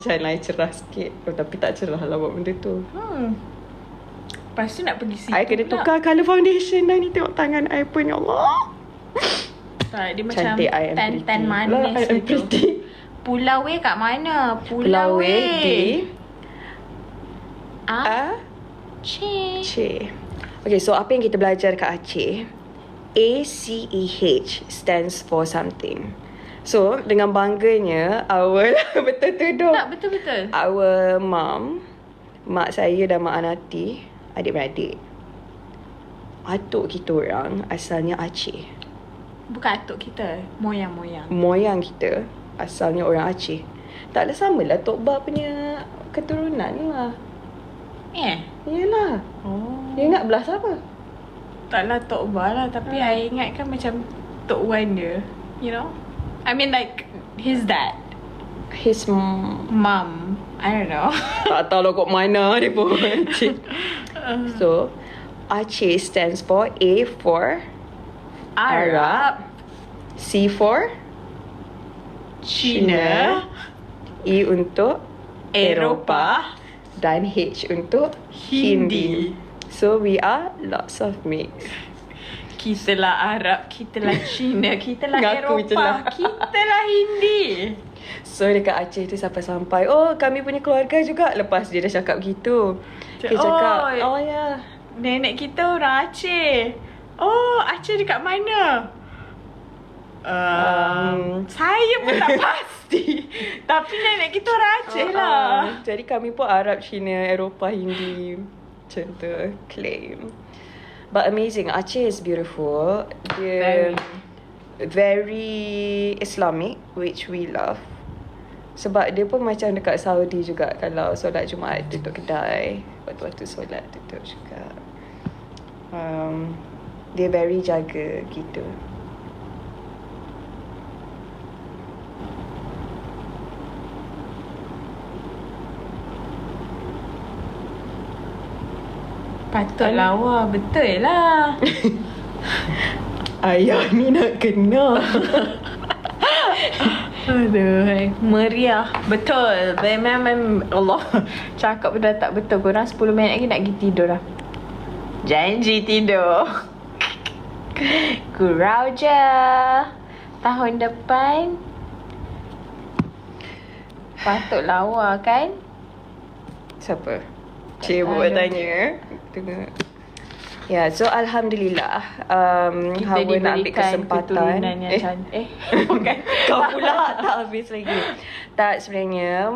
Macam I cerah sikit. Tapi tak cerah lah buat benda tu. Lepas tu nak pergi situ I kena tukar colour foundation dah ni. Tengok tangan I pun, ya Allah. Tak, dia macam Cantik, I am tan pretty. manis I am gitu. pretty. Pulau W kat mana? Pulau W di Aceh. Aceh. Okay, so apa yang kita belajar kat Aceh? ACEH stands for something. So, dengan bangganya, betul tu dong. Tak, betul-betul. Our mom, mak saya dan mak Anati, adik-beradik. Atuk kita orang asalnya Aceh. Bukan atuk kita, moyang-moyang. Moyang kita asalnya orang Aceh. Taklah sama lah Tok Ba punya keturunan lah. Yelah. Oh. You ingat belah siapa? Taklah Tok Ba lah, tapi I ingat kan macam Tok Wan dia. You know? I mean like his dad. His Mum. I don't know. tak tahu lah kot mana dia pun. So, Aceh stands for A for Arab. C for China. E untuk Eropah. dan H untuk Hindi. So, we are lots of mix. Kita lah Arab, kita lah China, kita lah Ngaku je lah. Eropah, kita lah Hindi. So dekat Aceh tu sampai-sampai, oh kami punya keluarga juga. Lepas dia dah cakap gitu, dia cakap, oh ya, nenek kita orang Aceh. Oh, Aceh dekat mana? Saya pun tak pasti. Tapi nenek kita orang Aceh lah. Jadi kami pun Arab, Cina, Eropah, Hindi. Macam tu, claim. But amazing, Aceh is beautiful. Dia very Islamic, which we love. Sebab dia pun macam dekat Saudi juga. Kalau solat Jumaat tutup kedai, waktu-waktu solat tutup juga. Dia very jaga gitu. Patutlah wah, betul lah. Ayah ni nak kena. Aduh, meriah. Betul. Memang Allah cakap dah tak betul. Korang 10 minit lagi nak pergi tidur dah. Janji tidur. Gurau je. Tahun depan patut lawa kan? Siapa? Cik buat tanya. Ya, so Alhamdulillah Kita Hawa nak ambil diberikan kesempatan keturunan yang cantik. Bukan. Kau pula tak habis lagi. Tak, sebenarnya